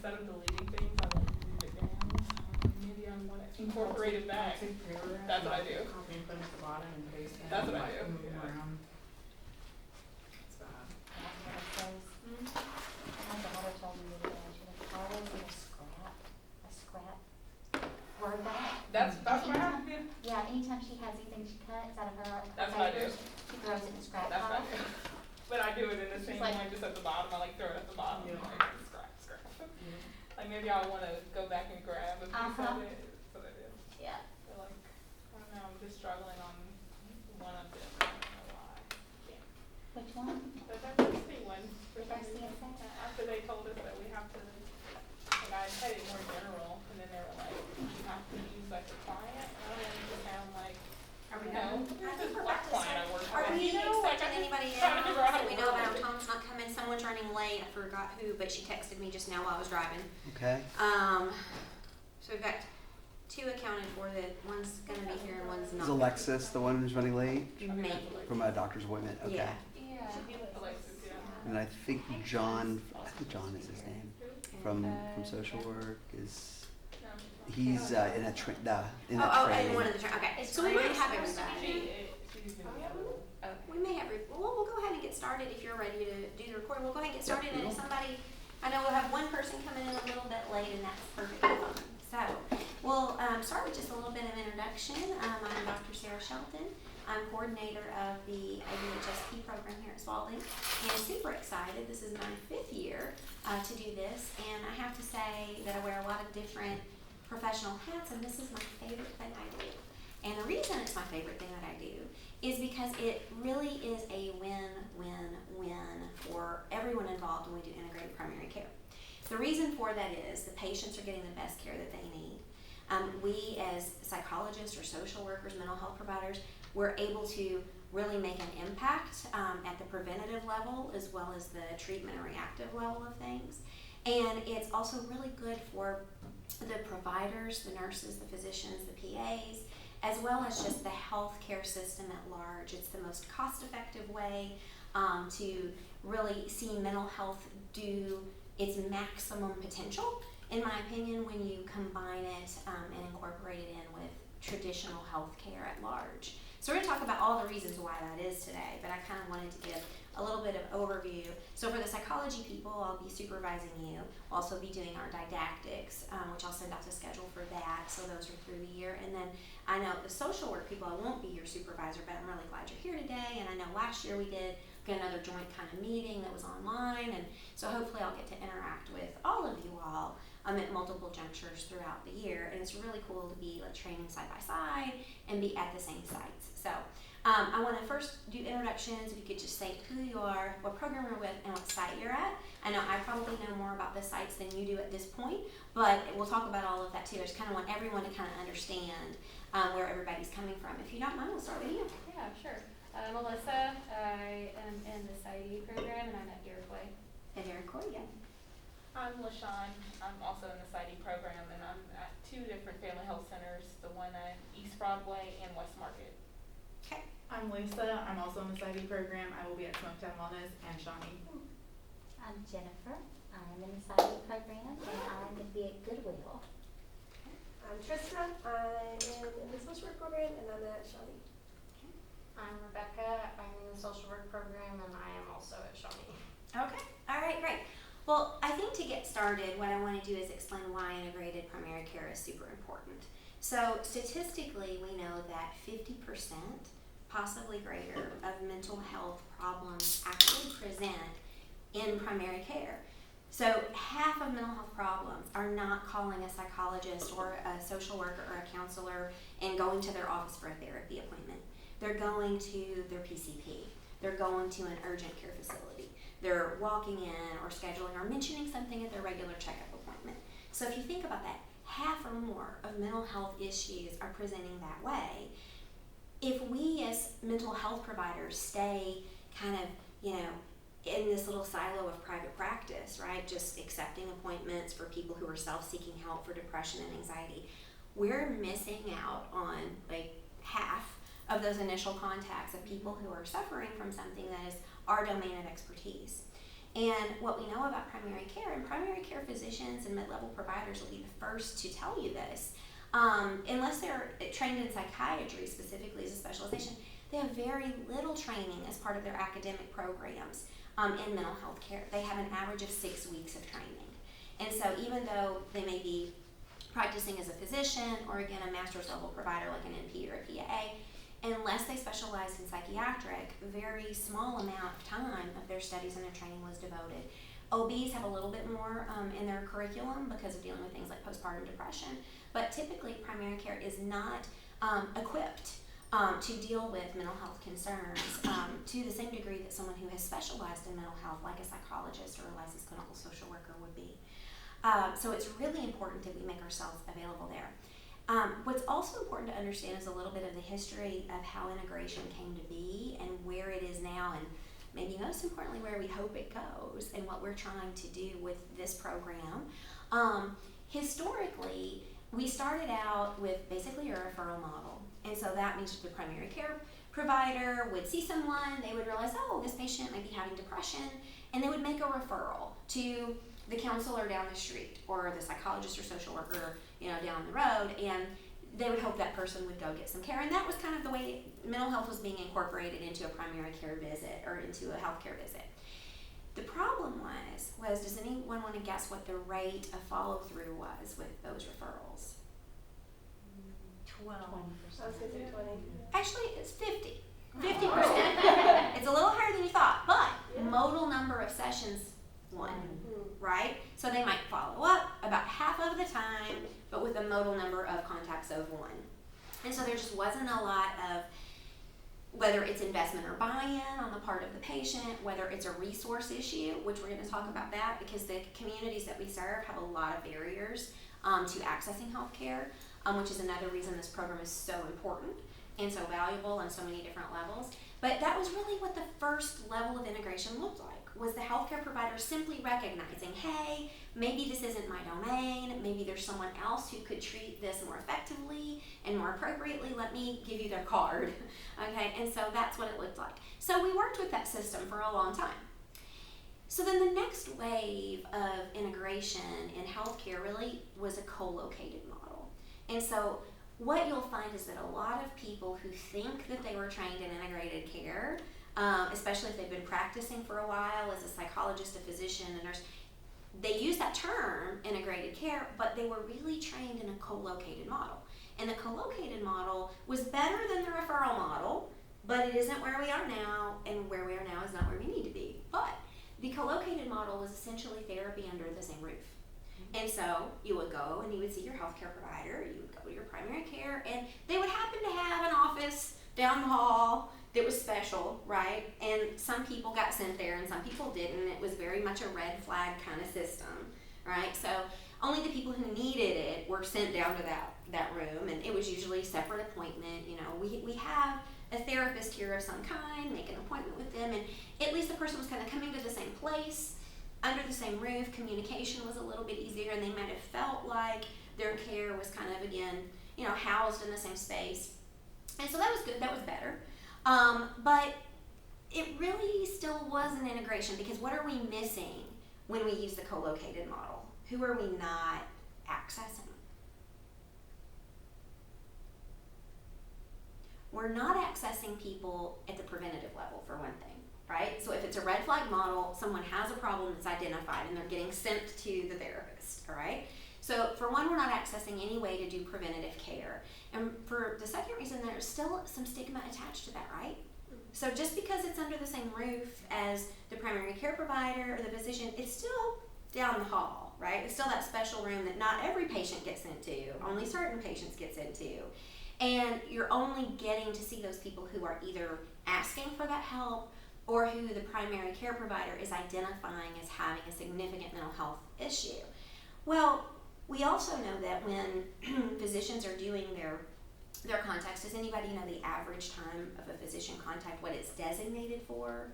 instead of deleting things, I like move it down. Maybe I want to incorporate it back. That's what I do. Copy and put it at the bottom and paste it. That's what I do. Move them around. It's bad. That's what it says. My daughter told me the other day, she was always in a scrap word doc. That's what I have. Yeah, anytime she has anything she cuts out of her That's what I do. papers, she throws it in the scrap That's what pile. I do. But I do it in the same like- way, just at the bottom. I like throw it at the bottom. Yeah. Like scrap. Like maybe I want to go back and grab a piece of it. So that it. Yeah. But like, I don't know. I'm just struggling on one of them. I don't know why. Yeah. Which one? But that's the one. For some I see reason. it there. After they told us that we have to, like I had it more general, and then they were like, you have to use like a client. And I didn't just sound like, Are we you know, done? this is what client I work Are with. we You know, like, expecting I just anybody trying to figure out else how that we to know work about? it. Tom's not coming, someone's running late, I forgot who, but she texted me just now while I was driving. Okay. So we've got two accounted for, that one's gonna be here and one's not. Is Alexis the one who's running late Maybe. from a doctor's appointment? Okay. Yeah. Alexis, yeah. And I think John is his name, from social work is, No. he's in that Oh, training. and one of the, okay, so we might have everybody. She's gonna be able to. We may have, well, we'll go ahead and get started if you're ready to do the recording. We'll go ahead and get started, and if somebody, I know we'll have one person coming in a little bit late, and that's perfectly fine. So, we'll start with just a little bit of introduction. I'm Dr. Sarah Shelton. I'm coordinator of the IBHSP program here at Spalding, and super excited. This is my 5th year to do this, and I have to say that I wear a lot of different professional hats, and this is my favorite thing I do. And the reason it's my favorite thing that I do is because it really is a win-win-win for everyone involved when we do integrated primary care. The reason for that is the patients are getting the best care that they need. We as psychologists or social workers, mental health providers, we're able to really make an impact at the preventative level as well as the treatment and reactive level of things. And it's also really good for the providers, the nurses, the physicians, the PAs, as well as just the healthcare system at large. It's the most cost-effective way to really see mental health do its maximum potential, in my opinion, when you combine it and incorporate it in with traditional healthcare at large. So we're going to talk about all the reasons why that is today, but I kind of wanted to give a little bit of overview. So for the psychology people, I'll be supervising you. We'll also be doing our didactics, which I'll send out the schedule for that, so those are through the year. And then I know the social work people, I won't be your supervisor, but I'm really glad you're here today. And I know last year we did another joint kind of meeting that was online, and so hopefully I'll get to interact with all of you all at multiple junctures throughout the year. And it's really cool to be like training side by side and be at the same sites. So I want to first do introductions. If you could just say who you are, what program you're with, and what site you're at. I know I probably know more about the sites than you do at this point, but we'll talk about all of that too. I just kind of want everyone to kind of understand where everybody's coming from. If you don't mind, we'll start with you. Yeah, sure. Melissa, I am in the PsyD program, and I'm at Iroquois. And Iroquois, yeah. I'm LaShawn. I'm also in the PsyD program, and I'm at 2 different family health centers, the one at East Broadway and West Market. Okay. I'm Lisa. I'm also in the PsyD program. I will be at Smoketown Wellness and Shawnee. I'm Jennifer. I'm in the PsyD program, and I'm going to be at Goodwill. I'm Trista. I'm in the social work program, and I'm at Shawnee. I'm Rebecca. I'm in the social work program, and I am also at Shawnee. Okay. All right, great. Well, I think to get started, what I want to do is explain why integrated primary care is super important. So statistically, we know that 50%, possibly greater, of mental health problems actually present in primary care. So half of mental health problems are not calling a psychologist or a social worker or a counselor and going to their office for a therapy appointment. They're going to their PCP. They're going to an urgent care facility. They're walking in or scheduling or mentioning something at their regular checkup appointment. So if you think about that, half or more of mental health issues are presenting that way. If we as mental health providers stay kind of, in this little silo of private practice, right, just accepting appointments for people who are self-seeking help for depression and anxiety, we're missing out on like half of those initial contacts of people who are suffering from something that is our domain of expertise. And what we know about primary care, and primary care physicians and mid-level providers will be the first to tell you this, unless they're trained in psychiatry specifically as a specialization, they have very little training as part of their academic programs in mental health care. They have an average of 6 weeks of training. And so even though they may be practicing as a physician or again a master's level provider like an NP or a PA, unless they specialized in psychiatric, very small amount of time of their studies and their training was devoted. OBs have a little bit more in their curriculum because of dealing with things like postpartum depression, but typically primary care is not equipped to deal with mental health concerns to the same degree that someone who has specialized in mental health, like a psychologist or a licensed clinical social worker would be. So it's really important that we make ourselves available there. What's also important to understand is a little bit of the history of how integration came to be and where it is now, and maybe most importantly where we hope it goes and what we're trying to do with this program. Historically, we started out with basically a referral model, and so that means the primary care provider would see someone, they would realize, oh, this patient might be having depression, and they would make a referral to the counselor down the street or the psychologist or social worker, down the road, and they would hope that person would go get some care. And that was kind of the way mental health was being incorporated into a primary care visit or into a healthcare visit. The problem was does anyone want to guess what the rate of follow through was with those referrals? 12%. I was gonna say 20. Actually, it's 50%. It's a little higher than you thought, but modal number of sessions, 1. Right? So they might follow up about half of the time, but with a modal number of contacts of 1. And so there just wasn't a lot of, whether it's investment or buy-in on the part of the patient, whether it's a resource issue, which we're going to talk about that because the communities that we serve have a lot of barriers to accessing healthcare, which is another reason this program is so important and so valuable on so many different levels. But that was really what the first level of integration looked like, was the healthcare provider simply recognizing, hey, maybe this isn't my domain, maybe there's someone else who could treat this more effectively and more appropriately, let me give you their card, okay? And so that's what it looked like. So we worked with that system for a long time. So then the next wave of integration in healthcare really was a co-located model. And so what you'll find is that a lot of people who think that they were trained in integrated care, especially if they've been practicing for a while as a psychologist, a physician, a nurse, they use that term, integrated care, but they were really trained in a co-located model. And the co-located model was better than the referral model, but it isn't where we are now, and where we are now is not where we need to be. But the co-located model was essentially therapy under the same roof. And so you would go and you would see your healthcare provider, you would go to your primary care, and they would happen to have an office down the hall that was special, right? And some people got sent there and some people didn't. It was very much a red flag kind of system, right? So only the people who needed it were sent down to that room, and it was usually a separate appointment. We have a therapist here of some kind, make an appointment with them, and at least the person was kind of coming to the same place, under the same roof. Communication was a little bit easier, and they might have felt like their care was kind of, again, housed in the same space. And so that was good, that was better. But it really still was an integration, because what are we missing when we use the co-located model? Who are we not accessing? We're not accessing people at the preventative level, for one thing, right? So if it's a red flag model, someone has a problem that's identified and they're getting sent to the therapist, all right? So for one, we're not accessing any way to do preventative care. And for the second reason, there's still some stigma attached to that, right? So just because it's under the same roof as the primary care provider or the physician, it's still down the hall, right? It's still that special room that not every patient gets into, only certain patients get into. And you're only getting to see those people who are either asking for that help or who the primary care provider is identifying as having a significant mental health issue. Well, we also know that when physicians are doing their contacts, does anybody know the average time of a physician contact, what it's designated for?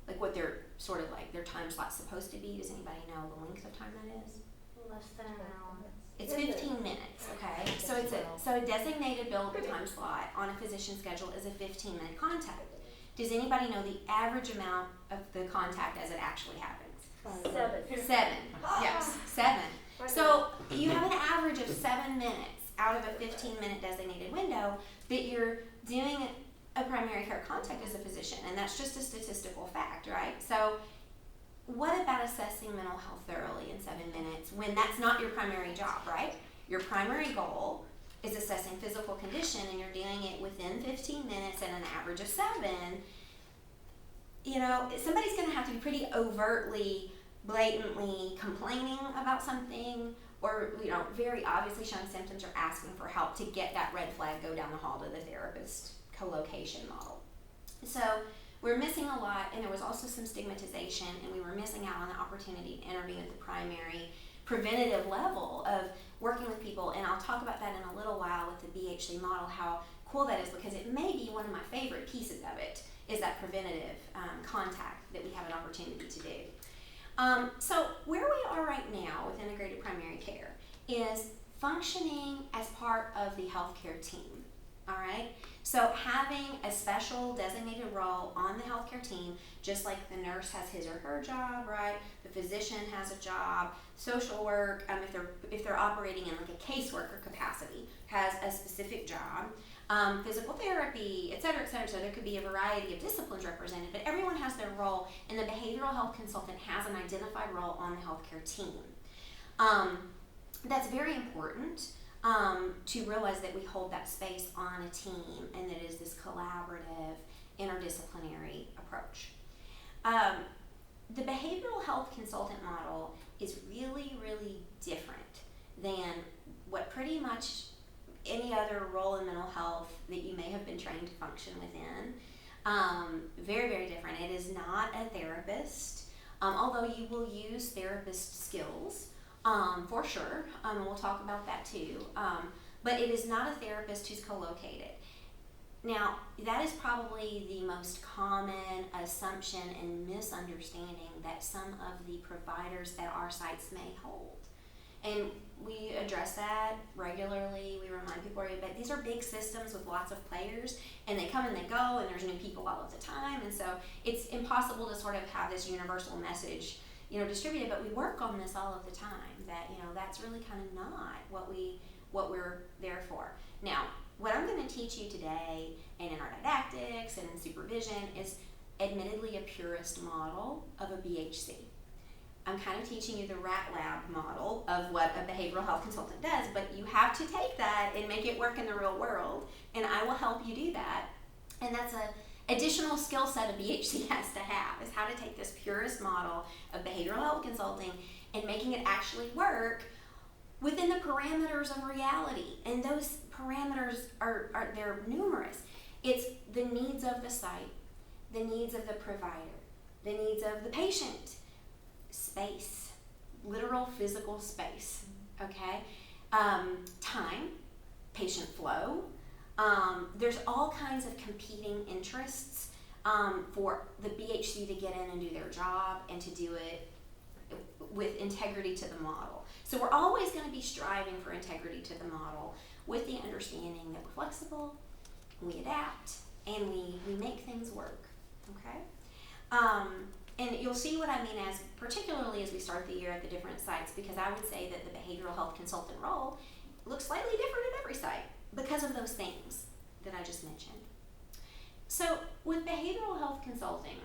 Like what their sort of like their time slot's supposed to be? Does anybody know the length of time that is? Less than an hour. It's 15 minutes, okay? So it's a designated billable time slot on a physician schedule is a 15-minute contact. Does anybody know the average amount of the contact as it actually happens? 7. 7, yes, 7. So you have an average of 7 minutes out of a 15-minute designated window that you're doing a primary care contact as a physician, and that's just a statistical fact, right? So what about assessing mental health thoroughly in 7 minutes when that's not your primary job, right? Your primary goal is assessing physical condition, and you're doing it within 15 minutes at an average of 7. You know, somebody's going to have to be pretty overtly, blatantly complaining about something, or, you know, very obviously showing symptoms or asking for help to get that red flag go down the hall to the therapist co-location model. So we're missing a lot, and there was also some stigmatization, and we were missing out on the opportunity to intervene at the primary preventative level of working with people, and I'll talk about that in a little while with the BHC model, how cool that is, because it may be one of my favorite pieces of it, is that preventative contact that we have an opportunity to do. So where we are right now with integrated primary care is functioning as part of the healthcare team, all right? So having a special designated role on the healthcare team, just like the nurse has his or her job, right? The physician has a job, social work, if they're operating in like a caseworker capacity, has a specific job. Physical therapy, et cetera, et cetera. So there could be a variety of disciplines represented, but everyone has their role, and the behavioral health consultant has an identified role on the healthcare team. That's very important to realize that we hold that space on a team, and that it is this collaborative, interdisciplinary approach. The behavioral health consultant model is really, really different than what pretty much any other role in mental health that you may have been trained to function within. Very, very different. It is not a therapist, although you will use therapist skills for sure, and we'll talk about that too. But it is not a therapist who's co-located. Now, that is probably the most common assumption and misunderstanding that some of the providers at our sites may hold. And we address that regularly. We remind people that these are big systems with lots of players, and they come and they go, and there's new people all of the time, and so it's impossible to sort of have this universal message, you know, distributed. But we work on this all of the time. That, you know, that's really kind of not what we're there for. Now, what I'm going to teach you today, and in our didactics and in supervision, is admittedly a purist model of a BHC. I'm kind of teaching you the rat lab model of what a behavioral health consultant does, but you have to take that and make it work in the real world, and I will help you do that. And that's an additional skill set a BHC has to have, is how to take this purist model of behavioral health consulting and making it actually work within the parameters of reality. And those parameters they're numerous. It's the needs of the site, the needs of the provider, the needs of the patient, space, literal physical space, okay? Time, patient flow. There's all kinds of competing interests for the BHC to get in and do their job and to do it with integrity to the model. So we're always going to be striving for integrity to the model with the understanding that we're flexible, we adapt, and we make things work, okay? And you'll see what I mean, as particularly as we start the year at the different sites, because I would say that the behavioral health consultant role looks slightly different at every site because of those things that I just mentioned. So with behavioral health consulting,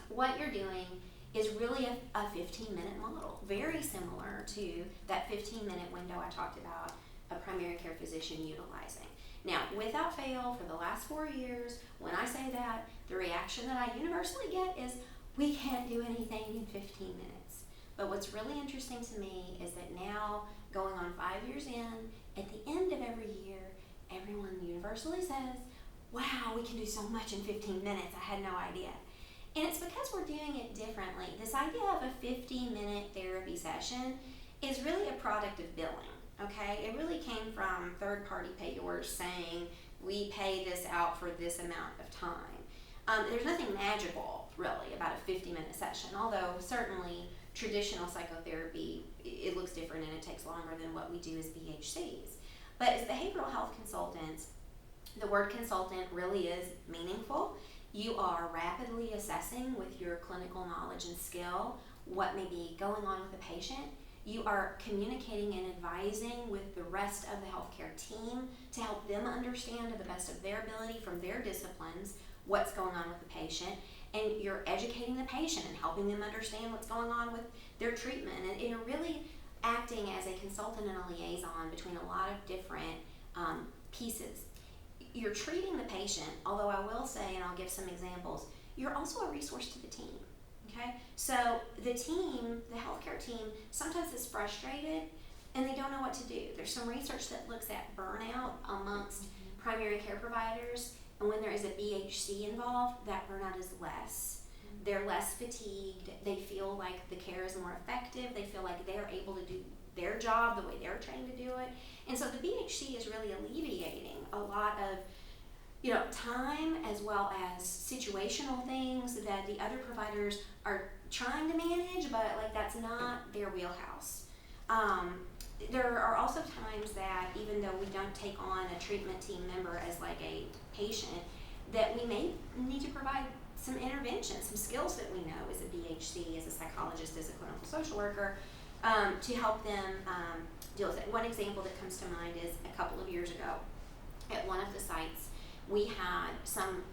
what you're doing is really a 15-minute model, very similar to that 15-minute window I talked about a primary care physician utilizing. Now, without fail, for the last 4 years, when I say that, the reaction that I universally get is, we can't do anything in 15 minutes. But what's really interesting to me is that now, going on 5 years in, at the end of every year, everyone universally says, wow, we can do so much in 15 minutes, I had no idea. And it's because we're doing it differently. This idea of a 50-minute therapy session is really a product of billing, okay? It really came from third-party payors saying, we pay this out for this amount of time. There's nothing magical, really, about a 50-minute session, although certainly traditional psychotherapy, it looks different and it takes longer than what we do as BHCs. But as behavioral health consultants, the word consultant really is meaningful. You are rapidly assessing with your clinical knowledge and skill what may be going on with the patient. You are communicating and advising with the rest of the healthcare team to help them understand to the best of their ability from their disciplines what's going on with the patient. And you're educating the patient and helping them understand what's going on with their treatment. And you're really acting as a consultant and a liaison between a lot of different pieces. You're treating the patient, although I will say, and I'll give some examples, you're also a resource to the team. Okay, so the team, the healthcare team, sometimes is frustrated and they don't know what to do. There's some research that looks at burnout amongst primary care providers, and when there is a BHC involved, that burnout is less. They're less fatigued. They feel like the care is more effective. They feel like they're able to do their job the way they're trained to do it. And so the BHC is really alleviating a lot of time as well as situational things that the other providers are trying to manage, but like that's not their wheelhouse. There are also times that even though we don't take on a treatment team member as like a patient, that we may need to provide some intervention, some skills that we know as a BHC, as a psychologist, as a clinical social worker, to help them deal with it. One example that comes to mind is a couple of years ago at one of the sites, we had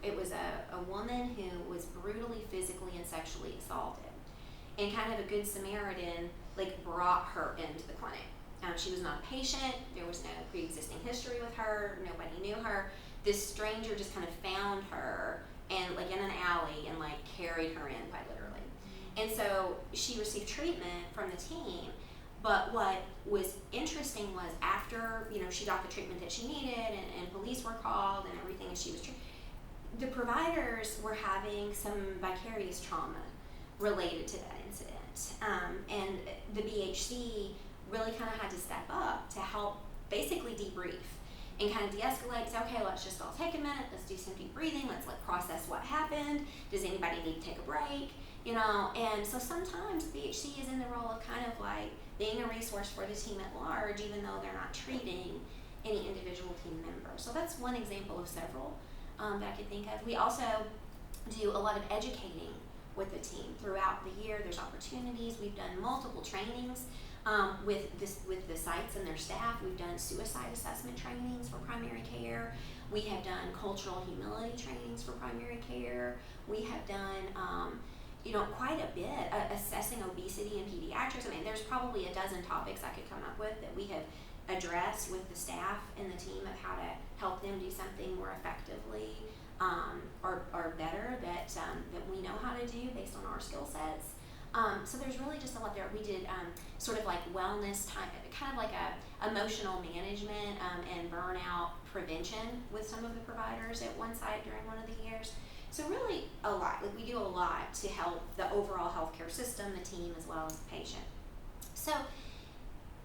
it was a woman who was brutally physically and sexually assaulted. And kind of a good Samaritan brought her into the clinic. She was not a patient, there was no pre-existing history with her, nobody knew her. This stranger just kind of found her and in an alley and carried her in quite literally. And so she received treatment from the team. But what was interesting was after, she got the treatment that she needed and police were called and everything, and she was the providers were having some vicarious trauma related to that incident. And the BHC really kind of had to step up to help basically debrief and kind of de-escalate, say, okay, let's just all take a minute, let's do some deep breathing, let's process what happened, does anybody need to take a break, and so sometimes BHC is in the role of kind of being a resource for the team at large, even though they're not treating any individual team member. So that's one example of several that I could think of. We also do a lot of educating with the team throughout the year. There's opportunities. We've done multiple trainings with the sites and their staff. We've done suicide assessment trainings for primary care. We have done cultural humility trainings for primary care. We have done quite a bit assessing obesity in pediatrics. I mean, there's probably a dozen topics I could come up with that we have addressed with the staff and the team of how to help them do something more effectively or better that we know how to do based on our skill sets. So there's really just a lot there. We did sort of wellness time, kind of like a emotional management and burnout prevention with some of the providers at one site during one of the years. So really a lot. We do a lot to help the overall healthcare system, the team, as well as the patient. So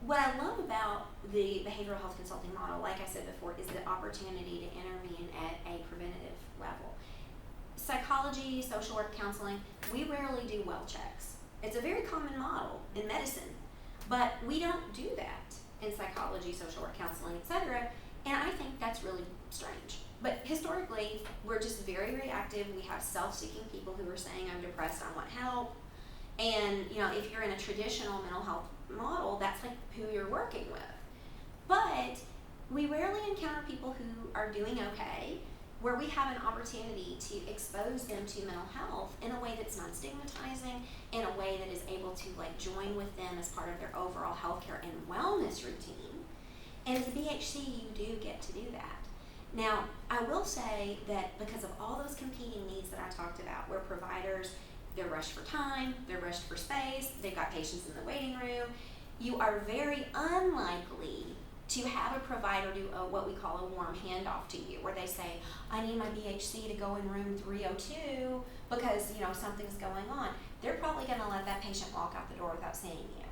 what I love about the behavioral health consulting model, like I said before, is the opportunity to intervene at a preventative level. Psychology, social work, counseling, we rarely do well checks. It's a very common model in medicine, but we don't do that in psychology, social work, counseling, etc. And I think that's really strange. But historically, we're just very reactive. We have self-seeking people who are saying, I'm depressed, I want help. And if you're in a traditional mental health model, that's who you're working with. But we rarely encounter people who are doing okay, where we have an opportunity to expose them to mental health in a way that's not stigmatizing, in a way that is able to join with them as part of their overall healthcare and wellness routine. And as a BHC, you do get to do that. Now, I will say that because of all those competing needs that I talked about, where providers, they're rushed for time, they're rushed for space, they've got patients in the waiting room, you are very unlikely to have a provider do what we call a warm handoff to you, where they say, I need my BHC to go in room 302 because, something's going on. They're probably going to let that patient walk out the door without seeing you.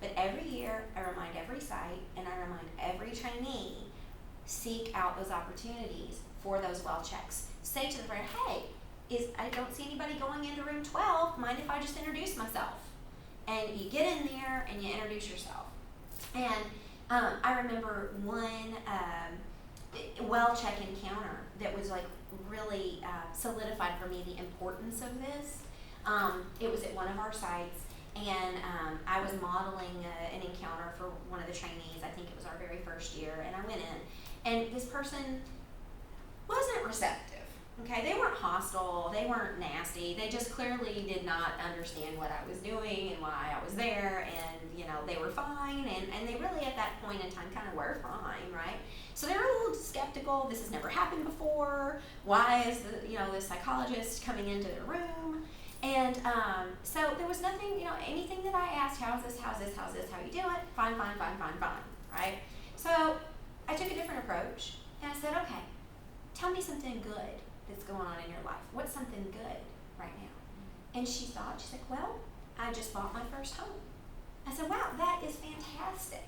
But every year, I remind every site and I remind every trainee, seek out those opportunities for those well checks. Say to the friend, hey, I don't see anybody going into room 12. Mind if I just introduce myself? And you get in there and you introduce yourself. And I remember one well check encounter that was really solidified for me the importance of this. It was at one of our sites, and I was modeling an encounter for one of the trainees. I think it was our very first year, and I went in, and this person wasn't receptive. Okay, they weren't hostile, they weren't nasty, they just clearly did not understand what I was doing and why I was there, and you know, they were fine, and they really at that point in time kind of were fine, right? So they were a little skeptical. This has never happened before. Why is the psychologist coming into their room? And so there was nothing, anything that I asked, how's this, how you do it? Fine, right? So I took a different approach, and I said, okay, tell me something good that's going on in your life. What's something good right now? And she's like, well, I just bought my first home. I said, wow, that is fantastic.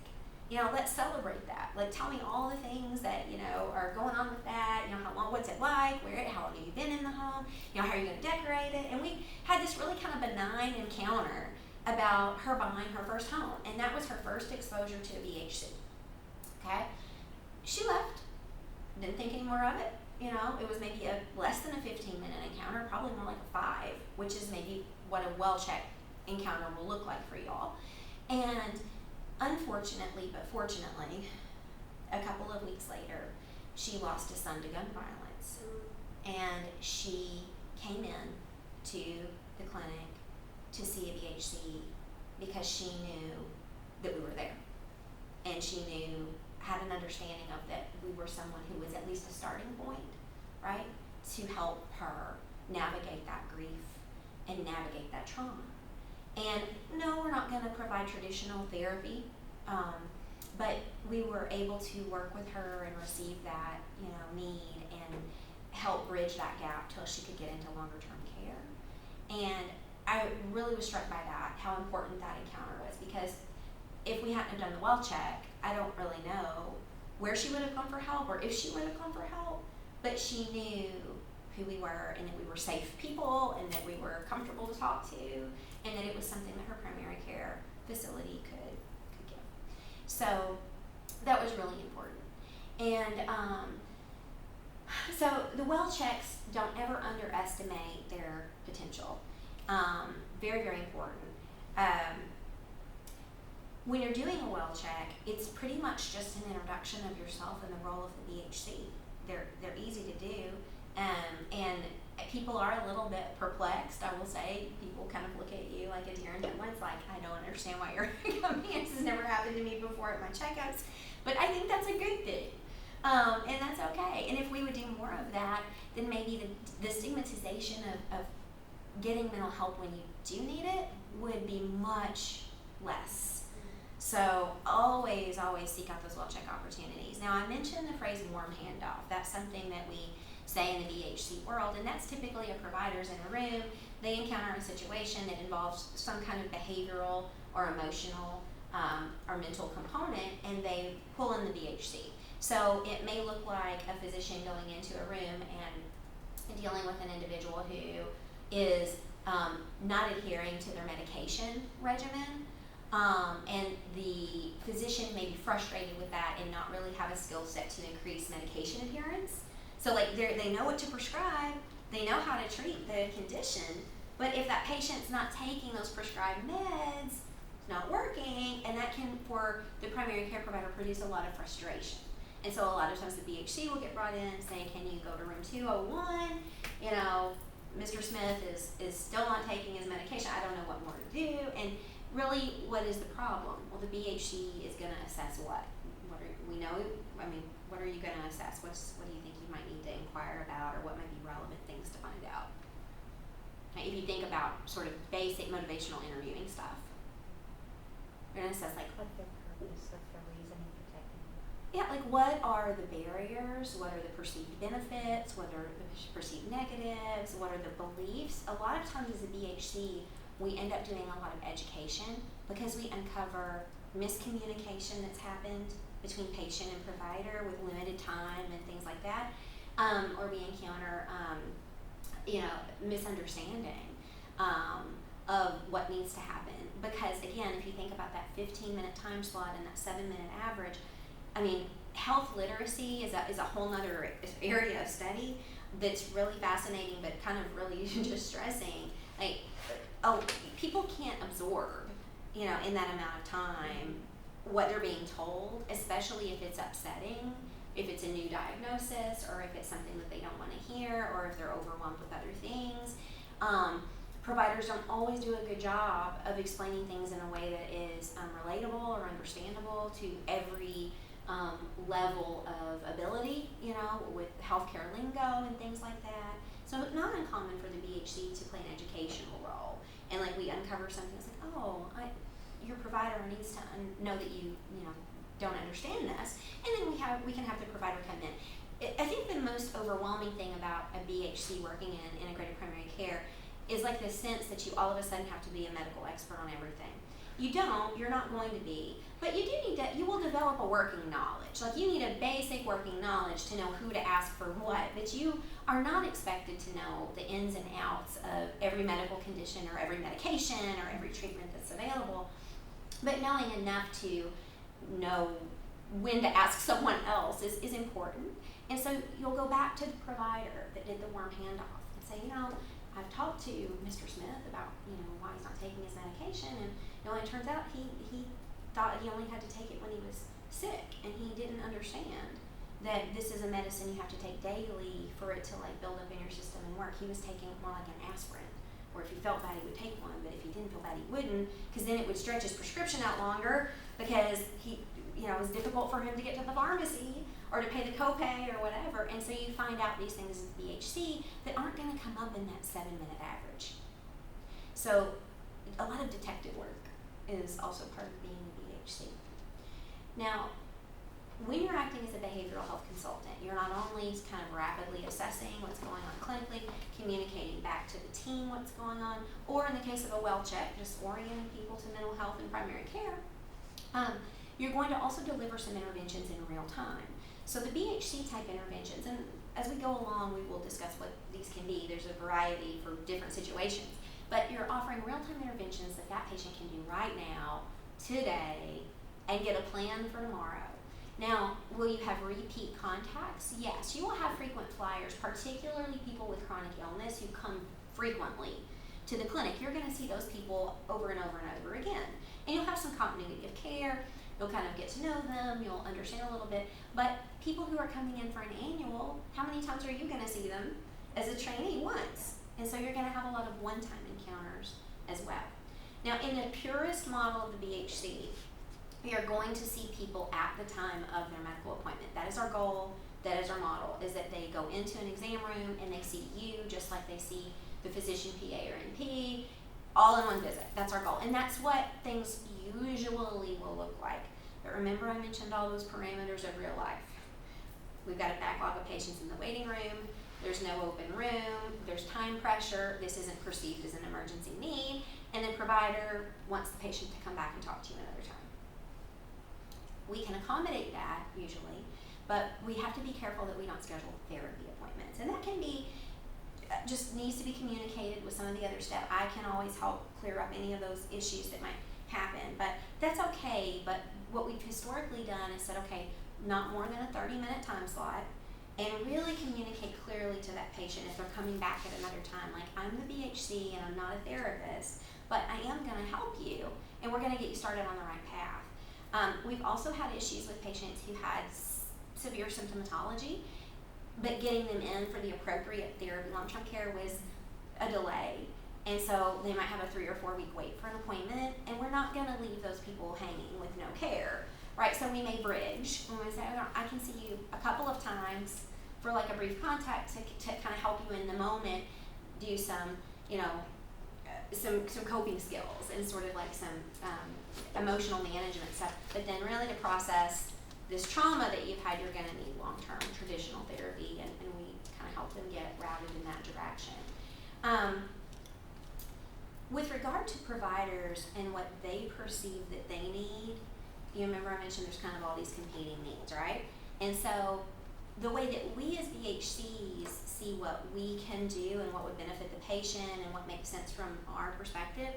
Let's celebrate that. Like, tell me all the things that, are going on with that. What's it like? How long have you been in the home? How are you going to decorate it? And we had this really kind of benign encounter about her buying her first home. And that was her first exposure to a BHC. Okay? She left. Didn't think any more of it. It was maybe less than a 15-minute encounter, probably more like a 5, which is maybe what a well-checked encounter will look like for y'all. And unfortunately, but fortunately, a couple of weeks later, she lost a son to gun violence. And she came in to the clinic to see a BHC because she knew that we were there. And she had an understanding of that we were someone who was at least a starting point, right, to help her navigate that grief and navigate that trauma. And no, we're not going to provide traditional therapy, but we were able to work with her and receive that, need and help bridge that gap till she could get into longer-term care. And I really was struck by that, how important that encounter was, because if we hadn't done the well check, I don't really know where she would have gone for help or if she would have gone for help, but she knew who we were and that we were safe people and that we were comfortable to talk to and that it was something that her primary care facility could give. So that was really important. And so the well checks, don't ever underestimate their potential. Very, very important. When you're doing a well check, it's pretty much just an introduction of yourself and the role of the BHC. They're easy to do, and people are a little bit perplexed. I will say, people kind of look at you like a deer in headlights, like, I don't understand why you're coming. This has never happened to me before at my checkups, but I think that's a good thing, and that's okay. And if we would do more of that, then maybe the stigmatization of getting mental help when you do need it would be much less. So always seek out those well check opportunities. Now I mentioned the phrase warm handoff. That's something that we say in the BHC world, and that's typically a provider's in a room. They encounter a situation that involves some kind of behavioral or emotional or mental component, and they pull in the BHC. So it may look like a physician going into a room and dealing with an individual who is not adhering to their medication regimen. And the physician may be frustrated with that and not really have a skill set to increase medication adherence. So like they know what to prescribe, they know how to treat the condition, but if that patient's not taking those prescribed meds, it's not working, and that can, for the primary care provider, produce a lot of frustration. And so a lot of times the BHC will get brought in saying, can you go to room 201? Mr. Smith is still not taking his medication. I don't know what more to do. And really, what is the problem? Well, the BHC is going to assess what? What are you going to assess? What do you think you might need to inquire about, or what might be relevant things to find out? Now, if you think about sort of basic motivational interviewing stuff, you're going to assess like, What their purpose, what their reasoning for taking it. yeah, like what are the barriers? What are the perceived benefits? What are the perceived negatives? What are the beliefs? A lot of times as a BHC, we end up doing a lot of education because we uncover miscommunication that's happened between patient and provider with limited time and things like that, or we encounter, misunderstanding of what needs to happen. Because again, if you think about that 15-minute time slot and that 7-minute average, I mean, health literacy is a whole nother area of study that's really fascinating, but kind of really distressing. Like, people can't absorb, in that amount of time what they're being told, especially if it's upsetting, if it's a new diagnosis, or if it's something that they don't want to hear, or if they're overwhelmed with other things. Providers don't always do a good job of explaining things in a way that is relatable or understandable to every level of ability, with healthcare lingo and things like that. So it's not uncommon for the BHC to play an educational role. And like we uncover something that's like, your provider needs to know that you don't understand this. And then we can have the provider come in. I think the most overwhelming thing about a BHC working in integrated primary care is like the sense that you all of a sudden have to be a medical expert on everything. You don't, you're not going to be, but you will develop a working knowledge. Like you need a basic working knowledge to know who to ask for what, but you are not expected to know the ins and outs of every medical condition or every medication or every treatment that's available. But knowing enough to know when to ask someone else is important. And so you'll go back to the provider that did the warm handoff and say, I've talked to Mr. Smith about, why he's not taking his medication, and it turns out he thought he only had to take it when he was sick, and he didn't understand that this is a medicine you have to take daily for it to build up in your system and work. He was taking it more like an aspirin, or if he felt bad he would take one, but if he didn't feel bad he wouldn't, because then it would stretch his prescription out longer because it was difficult for him to get to the pharmacy or to pay the copay or whatever. And so you find out these things in BHC that aren't going to come up in that 7-minute average. So a lot of detective work is also part of being a BHC. Now, when you're acting as a behavioral health consultant, you're not only kind of rapidly assessing what's going on clinically, communicating back to the team what's going on, or in the case of a well check, just orienting people to mental health and primary care, you're going to also deliver some interventions in real time. So the BHC type interventions, and as we go along, we will discuss what these can be. There's a variety for different situations, but you're offering real-time interventions that patient can do right now, today, and get a plan for tomorrow. Now, will you have repeat contacts? Yes, you will have frequent flyers, particularly people with chronic illness who come frequently to the clinic. You're going to see those people over and over and over again. And you'll have some continuity of care. You'll kind of get to know them. You'll understand a little bit. But people who are coming in for an annual, how many times are you going to see them as a trainee? Once. And so you're going to have a lot of one-time encounters as well. Now, in the purest model of the BHC, we are going to see people at the time of their medical appointment. That is our goal. That is our model, is that they go into an exam room and they see you just like they see the physician, PA, or NP, all in one visit. That's our goal. And that's what things usually will look like. But remember, I mentioned all those parameters of real life. We've got a backlog of patients in the waiting room. There's no open room. There's time pressure. This isn't perceived as an emergency need. And the provider wants the patient to come back and talk to you another time. We can accommodate that usually, but we have to be careful that we don't schedule therapy appointments. And that can be, just needs to be communicated with some of the other steps. I can always help clear up any of those issues that might happen, but that's okay. But what we've historically done is said, okay, not more than a 30-minute time slot, and really communicate clearly to that patient if they're coming back at another time, like, I'm the BHC and I'm not a therapist, but I am going to help you, and we're going to get you started on the right path. We've also had issues with patients who had severe symptomatology, but getting them in for the appropriate therapy, long-term care, was a delay. And so they might have a 3 or 4 week wait for an appointment, and we're not going to leave those people hanging with no care, right? So we may bridge, and we say, I can see you a couple of times for like a brief contact to kind of help you in the moment, do some, some coping skills and sort of like some emotional management stuff. But then really to process this trauma that you've had, you're going to need long-term traditional therapy, and we kind of help them get routed in that direction. With regard to providers and what they perceive that they need, you remember I mentioned there's kind of all these competing needs, right? And so the way that we as BHCs see what we can do and what would benefit the patient and what makes sense from our perspective,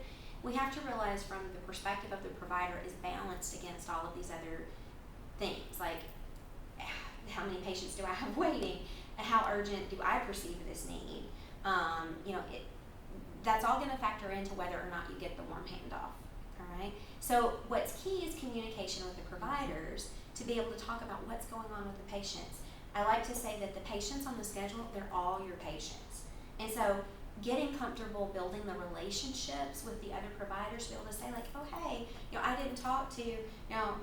we have to realize from the perspective of the provider is balanced against all of these other things, like how many patients do I have waiting, how urgent do I perceive this need, that's all gonna factor into whether or not you get the warm handoff, all right? So what's key is communication with the providers to be able to talk about what's going on with the patients. I like to say that the patients on the schedule, they're all your patients. And so getting comfortable building the relationships with the other providers, to be able to say like, oh hey, I didn't talk to,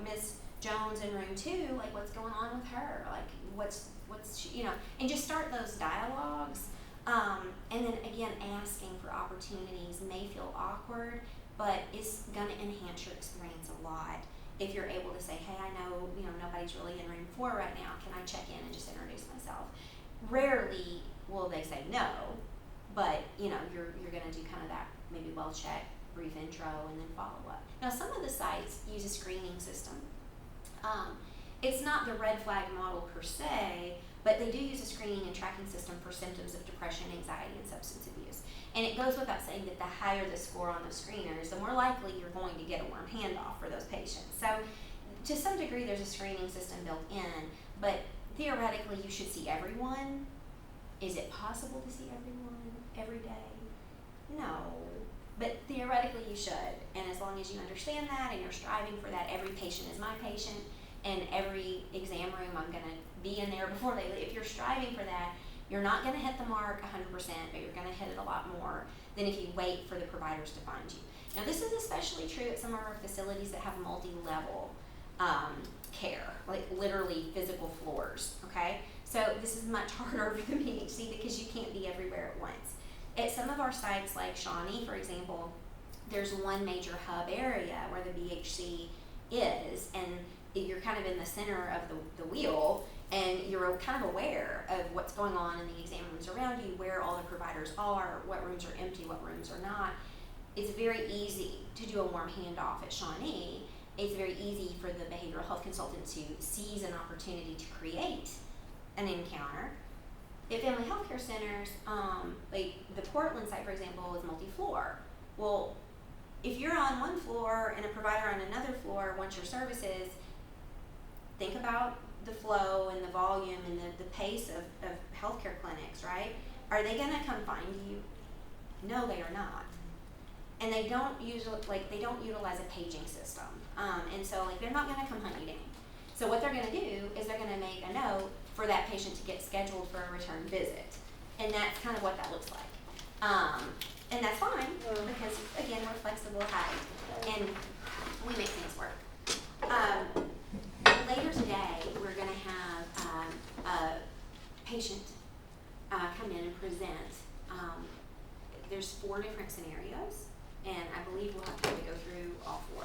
Miss Jones in room 2, like what's going on with her? Like what's she, and just start those dialogues. And then again, asking for opportunities may feel awkward, but it's gonna enhance your experience a lot. If you're able to say, hey, I know, nobody's really in room 4 right now, can I check in and just introduce myself? Rarely will they say no, but you're gonna do kind of that maybe well check, brief intro, and then follow up. Now some of the sites use a screening system. It's not the red flag model per se, but they do use a screening and tracking system for symptoms of depression, anxiety, and substance abuse. And it goes without saying that the higher the score on those screeners, the more likely you're going to get a warm handoff for those patients. So to some degree there's a screening system built in, but theoretically you should see everyone. Is it possible to see everyone every day? No, but theoretically you should. And as long as you understand that and you're striving for that, every patient is my patient, and every exam room I'm gonna be in there before they leave. If you're striving for that, you're not gonna hit the mark 100%, but you're gonna hit it a lot more than if you wait for the providers to find you. Now this is especially true at some of our facilities that have multi-level care, like literally physical floors, okay? So this is much harder for the BHC because you can't be everywhere at once. At some of our sites like Shawnee, for example, there's one major hub area where the BHC is, and you're kind of in the center of the wheel, and you're kind of aware of what's going on in the exam rooms around you, where all the providers are, what rooms are empty, what rooms are not. It's very easy to do a warm handoff at Shawnee. It's very easy for the behavioral health consultant to seize an opportunity to create an encounter. At family health care centers, like the Portland site, for example, is multi-floor. Well, if you're on one floor and a provider on another floor wants your services, think about the flow and the volume and the pace of healthcare clinics, right? Are they gonna come find you? No, they are not. And they don't utilize a paging system. And so they're not gonna come hunt you down. So what they're gonna do is they're gonna make a note for that patient to get scheduled for a return visit. And that's kind of what that looks like. And that's fine, because again, we're flexible, and we make things work. Later today, we're going to have a patient come in and present. There's 4 different scenarios, and I believe we'll have time to go through all 4.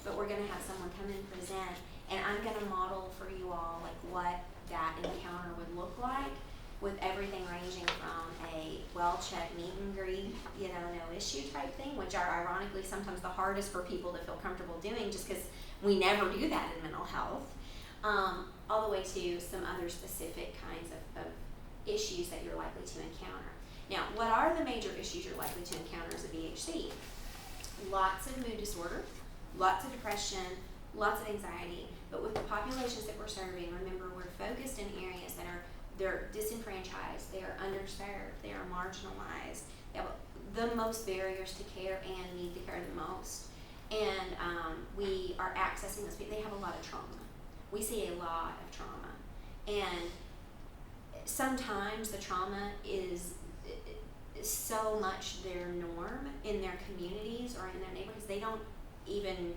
But we're going to have someone come in and present, and I'm going to model for you all like what that encounter would look like, with everything ranging from a well-checked meet and greet, no issue type thing, which are ironically sometimes the hardest for people to feel comfortable doing, just because we never do that in mental health, all the way to some other specific kinds of issues that you're likely to encounter. Now, what are the major issues you're likely to encounter as a BHC? Lots of mood disorder, lots of depression, lots of anxiety, but with the populations that we're serving, remember, we're focused in areas that they're disenfranchised, they are underserved, they are marginalized, they have the most barriers to care and need the care the most. And we are accessing those people. They have a lot of trauma. We see a lot of trauma. And sometimes the trauma is so much their norm in their communities or in their neighborhoods, they don't even,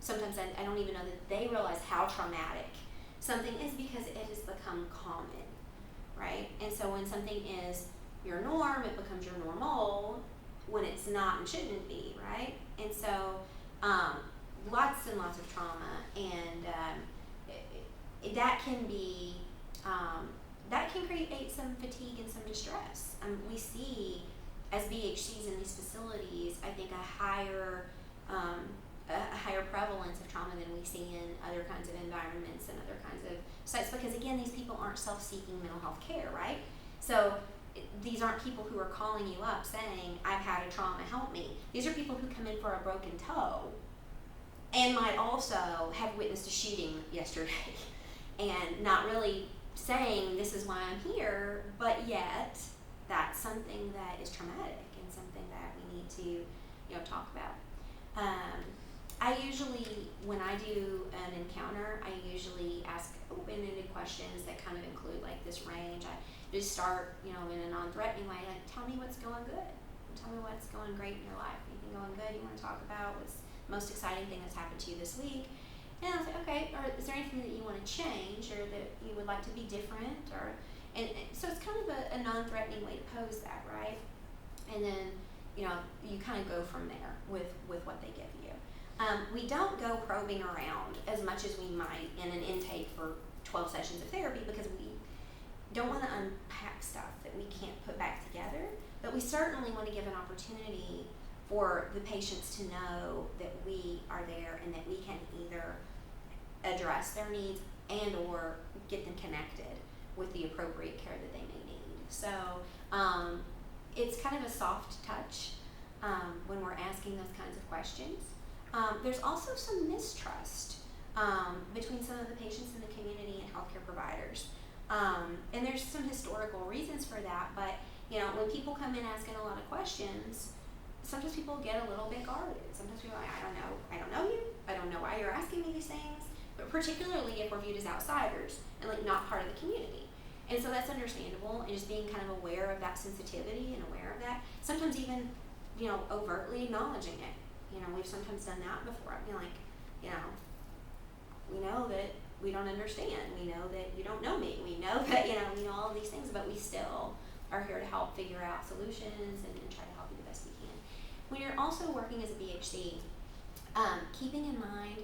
sometimes I don't even know that they realize how traumatic something is, because it has become common. Right? And so when something is your norm, it becomes your normal when it's not and shouldn't be, right? And so lots and lots of trauma, and that can be, that can create some fatigue and some distress. We see as BHCs in these facilities, I think a higher prevalence of trauma than we see in other kinds of environments and other kinds of sites, because again, these people aren't self-seeking mental health care, right? So these aren't people who are calling you up saying, I've had a trauma, help me. These are people who come in for a broken toe and might also have witnessed a shooting yesterday and not really saying this is why I'm here, but yet that's something that is traumatic and something that we to, you know, talk about. I usually, when I do an encounter, I usually ask open-ended questions that kind of include like this range. I just start, you know, in a non-threatening way, like, tell me what's going good. Tell me what's going great in your life. Anything going good you want to talk about? What's the most exciting thing that's happened to you this week? And I was like, okay, or is there anything that you want to change or that you would like to be different? And so it's kind of a non-threatening way to pose that, right? And then, you know, you kind of go from there with what they give you. We don't go probing around as much as we might in an intake for 12 sessions of therapy because we don't want to unpack stuff that we can't put back together, but we certainly want to give an opportunity for the patients to know that we are there and that we can either address their needs and or get them connected with the appropriate care that they may need. So it's kind of a soft touch when we're asking those kinds of questions. There's also some mistrust between some of the patients in the community and healthcare providers. And there's some historical reasons for that, but you know, when people come in asking a lot of questions, sometimes people get a little bit guarded. Sometimes people are like, I don't know you, I don't know why you're asking me these things, but particularly if we're viewed as outsiders and like not part of the community. And so that's understandable, and just being kind of aware of that sensitivity and aware of that, sometimes even, you know, overtly acknowledging it. You know, we've sometimes done that before. I'd be like, you know, we know that we don't understand. We know that you don't know me. We know that, you know, we know all of these things, but we still are here to help figure out solutions and try to help you the best we can. When you're also working as a BHC, keeping in mind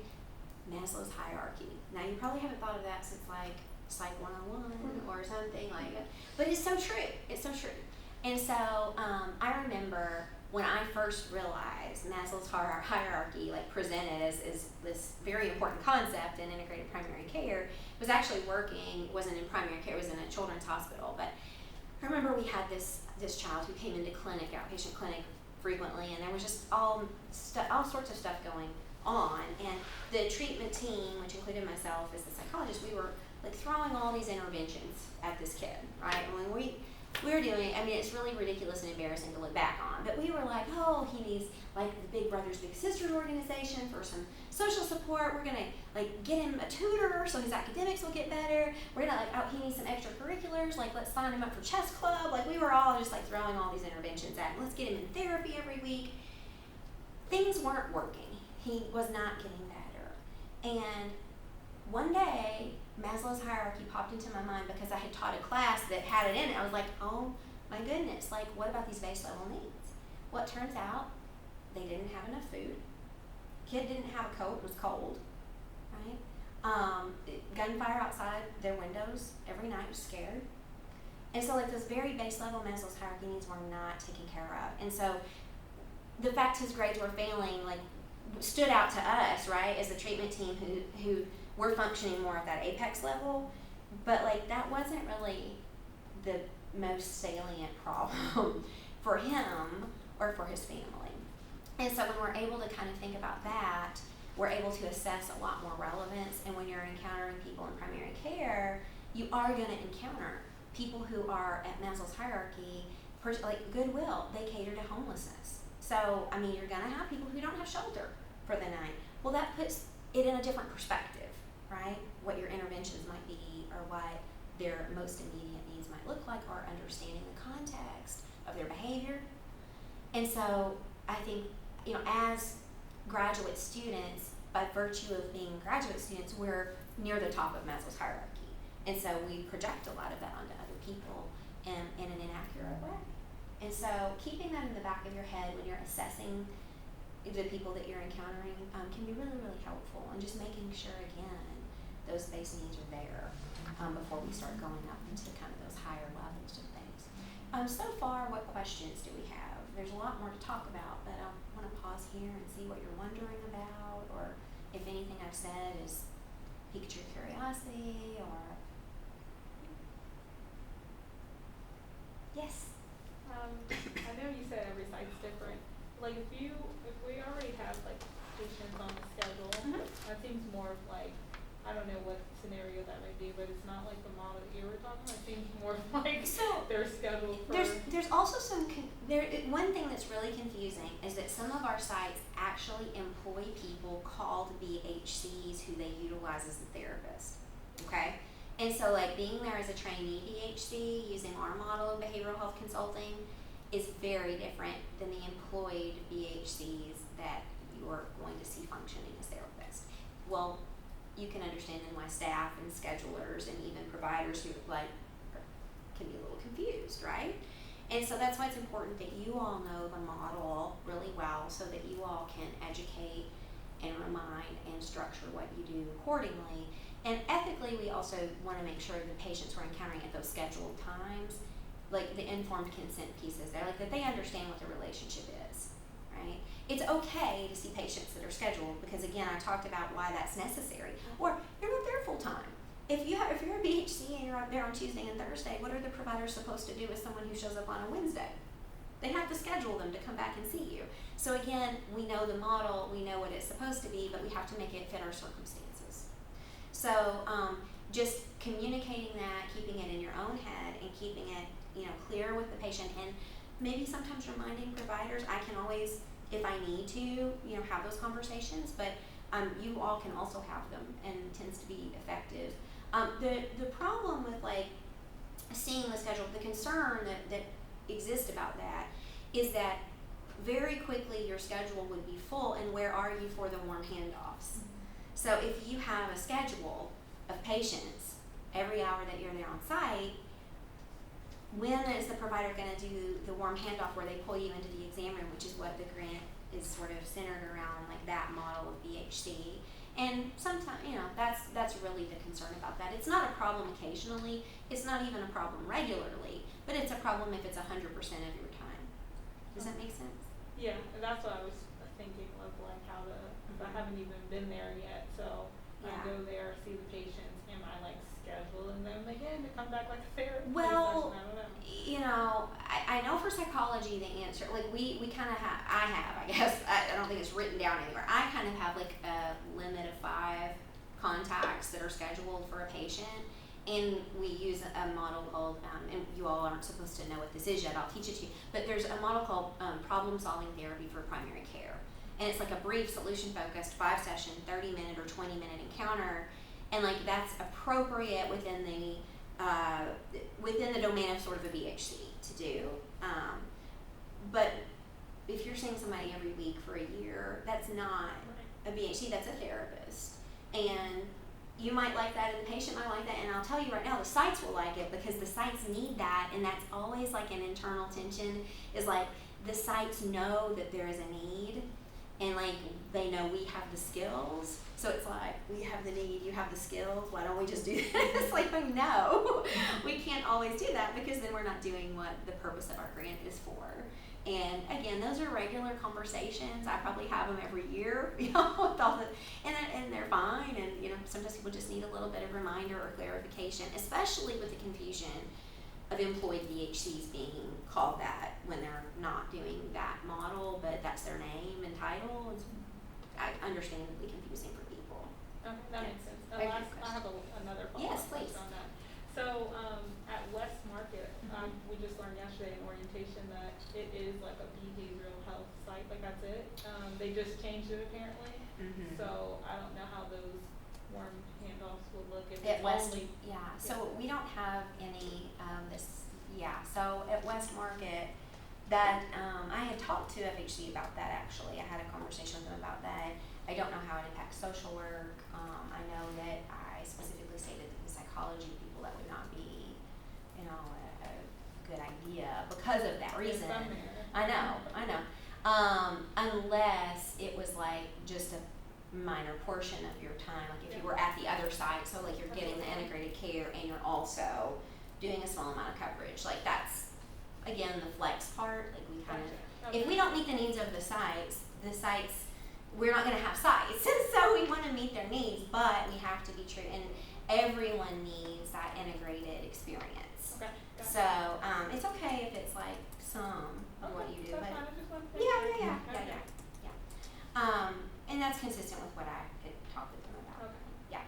Maslow's hierarchy. Now, you probably haven't thought of that since like Psych 101 or something like that, but it's so true. It's so true. And so I remember when I first realized Maslow's hierarchy, like presented as this very important concept in integrated primary care, was actually working, wasn't in primary care, it was in a children's hospital. But I remember we had this child who came into clinic, outpatient clinic, frequently, and there was just all sorts of stuff going on. And the treatment team, which included myself as the psychologist, we were like throwing all these interventions at this kid, right? And when we were doing, I mean, it's really ridiculous and embarrassing to look back on, but we were like, oh, he needs like the Big Brothers Big Sisters organization for some social support. We're gonna like get him a tutor so his academics will get better. We're gonna like, oh, he needs some extracurriculars, like let's sign him up for chess club. Like we were all just like throwing all these interventions at him. Let's get him in therapy every week. Things weren't working. He was not getting better. And one day, Maslow's hierarchy popped into my mind because I had taught a class that had it in it. I was like, oh my goodness, like what about these base level needs? Well, it turns out they didn't have enough food. Kid didn't have a coat, it was cold, right? Gunfire outside their windows every night, was scared. And so like those very base level Maslow's hierarchy needs were not taken care of. And so the fact his grades were failing like stood out to us, right, as a treatment team who were functioning more at that apex level, but like that wasn't really the most salient problem for him or for his family. And so when we're able to kind of think about that, we're able to assess a lot more relevance. And when you're encountering people in primary care, you are going to encounter people who are at Maslow's hierarchy, like Goodwill, they cater to homelessness. So, I mean, you're going to have people who don't have shelter for the night. Well, that puts it in a different perspective, right? What your interventions might be or what their most immediate needs might look like, or understanding the context of their behavior. And so I think, you know, as graduate students, by virtue of being graduate students, we're near the top of Maslow's hierarchy. And so we project a lot of that onto other people in an inaccurate way. And so keeping that in the back of your head when you're assessing the people that you're encountering can be really, really helpful. And just making sure, again, those base needs are there before we start going up into kind of those higher levels of things. So far, what questions do we have? There's a lot more to talk about, but I want to pause here and see what you're wondering about, or if anything I've said has piqued your curiosity, or... Yes? I know you said every site's different. Like if we already have like patients on the schedule, that seems more of like I don't know what scenario that may be, but it's not like the model that you were talking about. It seems more like So, they're scheduled for. There's also one thing that's really confusing is that some of our sites actually employ people called BHCs who they utilize as a therapist, okay? And so like being there as a trainee BHC using our model of behavioral health consulting is very different than the employed BHCs that you're going to see functioning as therapists. Well, you can understand then why staff and schedulers and even providers who like can be a little confused, right? And so that's why it's important that you all know the model really well so that you all can educate and remind and structure what you do accordingly. And ethically, we also want to make sure the patients we're encountering at those scheduled times, like the informed consent pieces there, like that they understand what the relationship is, right? It's okay to see patients that are scheduled because again, I talked about why that's necessary. Or you're not there full time. If you're a BHC and you're out there on Tuesday and Thursday, what are the providers supposed to do with someone who shows up on a Wednesday? They have to schedule them to come back and see you. So again, we know the model, we know what it's supposed to be, but we have to make it fit our circumstances. So just communicating that, keeping it in your own head and keeping it, clear with the patient and maybe sometimes reminding providers. I can always, if I need to, have those conversations, but you all can also have them and it tends to be effective. The problem with like seeing the schedule, the concern that exists about that is that very quickly your schedule would be full and where are you for the warm handoffs? So if you have a schedule of patients every hour that you're there on site, when is the provider going to do the warm handoff where they pull you into the exam room, which is what the grant is sort of centered around, like that model of BHC. And sometimes, that's really the concern about that. It's not a problem occasionally. It's not even a problem regularly, but it's a problem if it's 100% of your time. Does that make sense? Yeah, and that's what I was thinking of, like how I haven't even been there yet, so I Yeah. go there, see the patients, am I like scheduling them again to come back like a therapy Well, session? I don't know. I know for psychology the answer, like we kind of have, I guess, I don't think it's written down anywhere. I kind of have like a limit of 5 contacts that are scheduled for a patient. And we use a model called, and you all aren't supposed to know what this is yet, I'll teach it to you, but there's a model called problem-solving therapy for primary care. And it's like a brief, solution-focused, 5-session, 30-minute or 20-minute encounter, and like that's appropriate within the domain of sort of a BHC to do. But if you're seeing somebody every week for a year, that's not a BHC, that's a therapist. And you might like that and the patient might like that, and I'll tell you right now, the sites will like it because the sites need that, and that's always like an internal tension, is like the sites know that there is a need, and like they know we have the skills, so it's like, we have the need, you have the skills, why don't we just do this? Like, no, we can't always do that because then we're not doing what the purpose of our grant is for. And again, those are regular conversations. I probably have them every year, with all the, and they're fine. And sometimes people just need a little bit of reminder or clarification, especially with the confusion of employed BHCs being called that when they're not doing that model, but that's their name and title. It's understandably confusing for people. Okay, that makes sense. Very good I have another follow-up Yes, please. question on that. So at West Market, we just learned yesterday in orientation that it is like a behavioral health site, like that's it. They just changed it apparently. Mm-hmm. So I don't know how those warm handoffs will look if At it's West, only. so we don't have any so at West Market, that I had talked to FHC about that actually. I had a conversation with them about that. I don't know how it impacts social work. I know that I specifically stated to the psychology people that would not be, a good idea because of that reason. I know. Unless it was like just a minor portion of your time, like if you were at the other side, so like you're getting the integrated care and you're also doing a small amount of coverage. Like that's, again, the flex part. Like we kind of, if we don't meet the needs of the sites, we're not going to have sites. So we want to meet their needs, but we have to be true. And everyone needs that integrated experience. Okay. So it's okay if it's like some of what you do, but yeah. And that's consistent with what I had talked with them about. Okay. Yeah.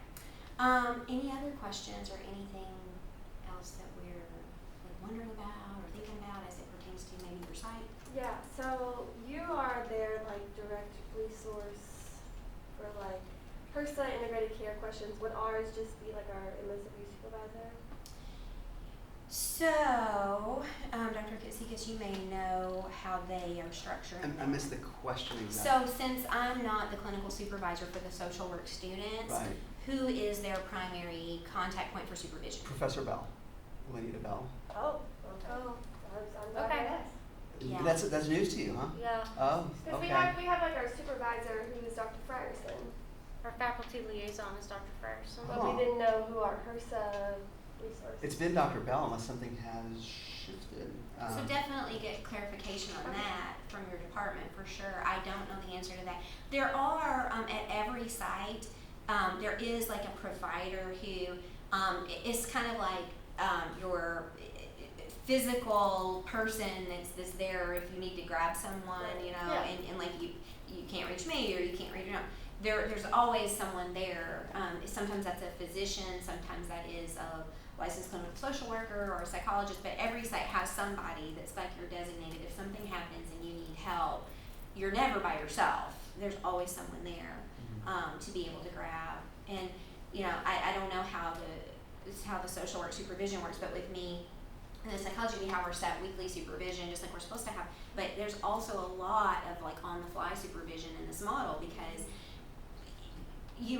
Any other questions or anything else that we're like wondering about or thinking about as it pertains to maybe your site? Yeah, so you are their like direct resource for like HRSA integrated care questions. Would ours just be like our MSW supervisor? So, Dr. Katsikas, you may know how they are structured. I missed the question exactly. So since I'm not the clinical supervisor for the social work students, Right. who is their primary contact point for supervision? Professor Bell, Lenita Bell. Oh, I'm glad Okay. you asked. Yeah. That's news to you, huh? Yeah. Oh, Because okay. we have like our supervisor who is Dr. Frierson, Our faculty liaison is Dr. Ferguson. but Huh. we didn't know who our HRSA resource. It's been Dr. Bell unless something has shifted. So definitely get clarification on that from your department for sure. I don't know the answer to that. There are, at every site, there is like a provider who, it's kind of like, your physical person that's there if you need to grab someone, you know, Yeah. and like you can't reach me or you can't reach, you know. There's always someone there. Sometimes that's a physician, sometimes that is a licensed clinical social worker or a psychologist, but every site has somebody that's like you're designated. If something happens and you need help, you're never by yourself. There's always someone there to be able to grab. And you know, I don't know how the social work supervision works, but with me in the psychology we have our set weekly supervision just like we're supposed to have. But there's also a lot of like on the fly supervision in this model because we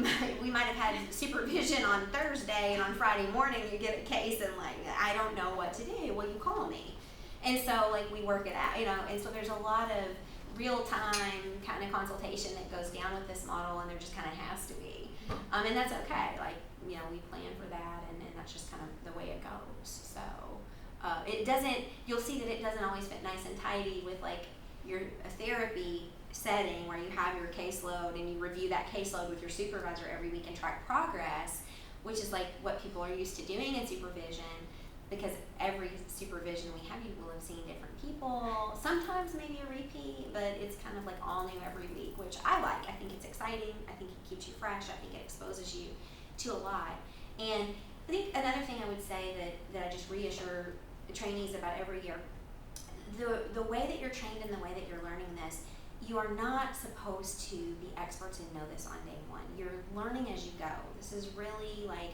might have had supervision on Thursday and on Friday morning you get a case and like I don't know what to do. Well, you call me, and so like we work it out, you know. And so there's a lot of real time kind of consultation that goes down with this model, and there just kind of has to be, and that's okay. Like you know, we plan for that, and that's just kind of the way it goes. So it doesn't. You'll see that it doesn't always fit nice and tidy with like your therapy setting where you have your caseload and you review that caseload with your supervisor every week and track progress, which is like what people are used to doing in supervision, because every supervision we have you will have seen different people, sometimes maybe a repeat, but it's kind of like all new every week, which I like. I think it's exciting. I think it keeps you fresh. I think it exposes you to a lot. And I think another thing I would say that I just reassure the trainees about every year, the way that you're trained and the way that you're learning this, you are not supposed to be experts and know this on day one. You're learning as you go. This is really like